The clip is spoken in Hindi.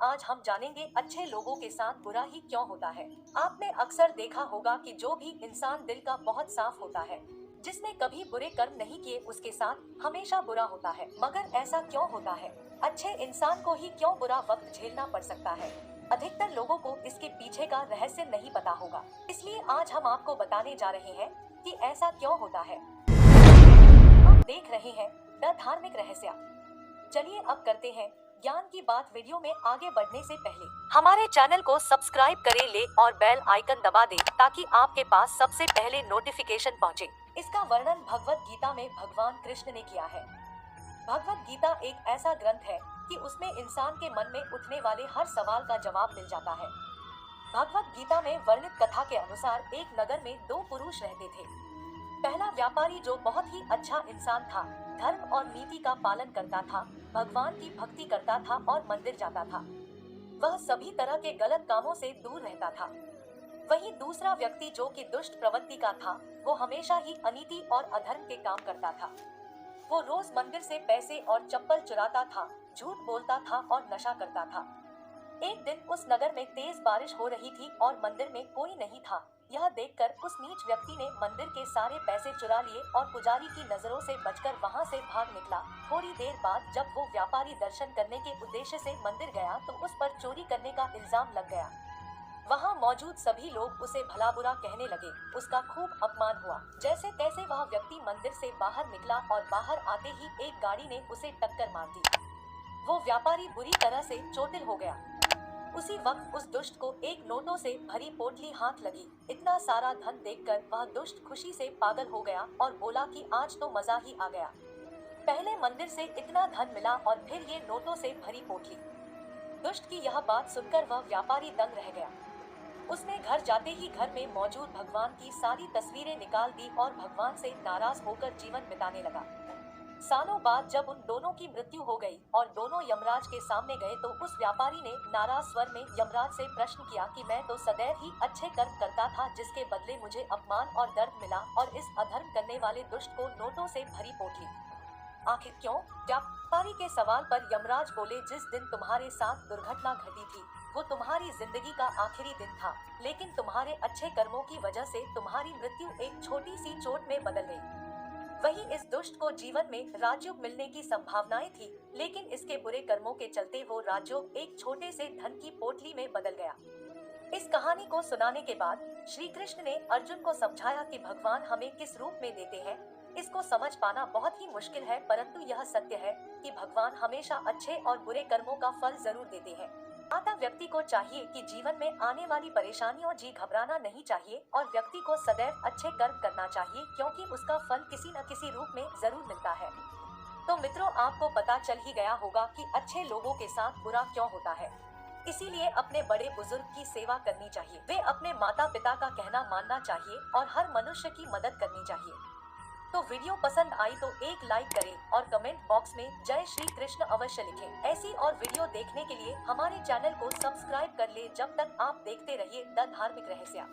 आज हम जानेंगे अच्छे लोगों के साथ बुरा ही क्यों होता है। आपने अक्सर देखा होगा कि जो भी इंसान दिल का बहुत साफ होता है, जिसने कभी बुरे कर्म नहीं किए, उसके साथ हमेशा बुरा होता है। मगर ऐसा क्यों होता है? अच्छे इंसान को ही क्यों बुरा वक्त झेलना पड़ सकता है? अधिकतर लोगों को इसके पीछे का रहस्य नहीं पता होगा, इसलिए आज हम आपको बताने जा रहे हैं कि ऐसा क्यों होता है। आप देख रहे हैं द धार्मिक रहस्य। चलिए अब करते हैं ज्ञान की बात। वीडियो में आगे बढ़ने से पहले हमारे चैनल को सब्सक्राइब करें ले और बेल आइकन दबा दें ताकि आपके पास सबसे पहले नोटिफिकेशन पहुंचे। इसका वर्णन भगवत गीता में भगवान कृष्ण ने किया है। भगवत गीता एक ऐसा ग्रंथ है कि उसमें इंसान के मन में उठने वाले हर सवाल का जवाब मिल जाता है। भगवत गीता में वर्णित कथा के अनुसार एक नगर में दो पुरुष रहते थे। पहला व्यापारी जो बहुत ही अच्छा इंसान था, धर्म और नीति का पालन करता था, भगवान की भक्ति करता था और मंदिर जाता था। वह सभी तरह के गलत कामों से दूर रहता था। वहीं दूसरा व्यक्ति जो कि दुष्ट प्रवृत्ति का था, वो हमेशा ही अनीति और अधर्म के काम करता था। वो रोज मंदिर से पैसे और चप्पल चुराता था, झूठ बोलता था और नशा करता था। एक दिन उस नगर में तेज बारिश हो रही थी और मंदिर में कोई नहीं था। यह देखकर उस नीच व्यक्ति ने मंदिर के सारे पैसे चुरा लिए और पुजारी की नजरों से बचकर वहां से भाग निकला। थोड़ी देर बाद जब वो व्यापारी दर्शन करने के उद्देश्य से मंदिर गया तो उस पर चोरी करने का इल्जाम लग गया। वहां मौजूद सभी लोग उसे भला बुरा कहने लगे। उसका खूब अपमान हुआ। जैसे तैसे वह व्यक्ति मंदिर से बाहर निकला और बाहर आते ही एक गाड़ी ने उसे टक्कर मार दी। वो व्यापारी बुरी तरह से चोटिल हो गया। उसी वक्त उस दुष्ट को एक नोटों से भरी पोटली हाथ लगी। इतना सारा धन देखकर वह दुष्ट खुशी से पागल हो गया और बोला कि आज तो मजा ही आ गया। पहले मंदिर से इतना धन मिला और फिर ये नोटों से भरी पोटली। दुष्ट की यह बात सुनकर वह व्यापारी दंग रह गया। उसने घर जाते ही घर में मौजूद भगवान की सारी तस्वीरें निकाल दी और भगवान से नाराज होकर जीवन बिताने लगा। सालों बाद जब उन दोनों की मृत्यु हो गई और दोनों यमराज के सामने गए तो उस व्यापारी ने नाराज स्वर में यमराज से प्रश्न किया कि मैं तो सदैव ही अच्छे कर्म करता था, जिसके बदले मुझे अपमान और दर्द मिला, और इस अधर्म करने वाले दुष्ट को नोटों से भरी पोटली। आखिर क्यों? व्यापारी के सवाल पर यमराज बोले, जिस दिन तुम्हारे साथ दुर्घटना घटी थी वो तुम्हारी जिंदगी का आखिरी दिन था, लेकिन तुम्हारे अच्छे कर्मों की वजह से तुम्हारी मृत्यु एक छोटी सी चोट में बदल गई। वहीं इस दुष्ट को जीवन में राजयोग मिलने की संभावनाएं थी, लेकिन इसके बुरे कर्मों के चलते वो राजयोग एक छोटे से धन की पोटली में बदल गया। इस कहानी को सुनाने के बाद श्री कृष्ण ने अर्जुन को समझाया कि भगवान हमें किस रूप में देते हैं, इसको समझ पाना बहुत ही मुश्किल है, परंतु यह सत्य है कि भगवान हमेशा अच्छे और बुरे कर्मों का फल जरूर देते हैं। अतः व्यक्ति को चाहिए कि जीवन में आने वाली परेशानियों जी घबराना नहीं चाहिए और व्यक्ति को सदैव अच्छे कर्म करना चाहिए, क्योंकि उसका फल किसी न किसी रूप में जरूर मिलता है। तो मित्रों, आपको पता चल ही गया होगा कि अच्छे लोगों के साथ बुरा क्यों होता है। इसीलिए अपने बड़े बुजुर्ग की सेवा करनी चाहिए, वे अपने माता पिता का कहना मानना चाहिए और हर मनुष्य की मदद करनी चाहिए। तो वीडियो पसंद आई तो एक लाइक करें और कमेंट बॉक्स में जय श्री कृष्ण अवश्य लिखें। ऐसी और वीडियो देखने के लिए हमारे चैनल को सब्सक्राइब कर ले। जब तक आप देखते रहिए द धार्मिक रहस्य।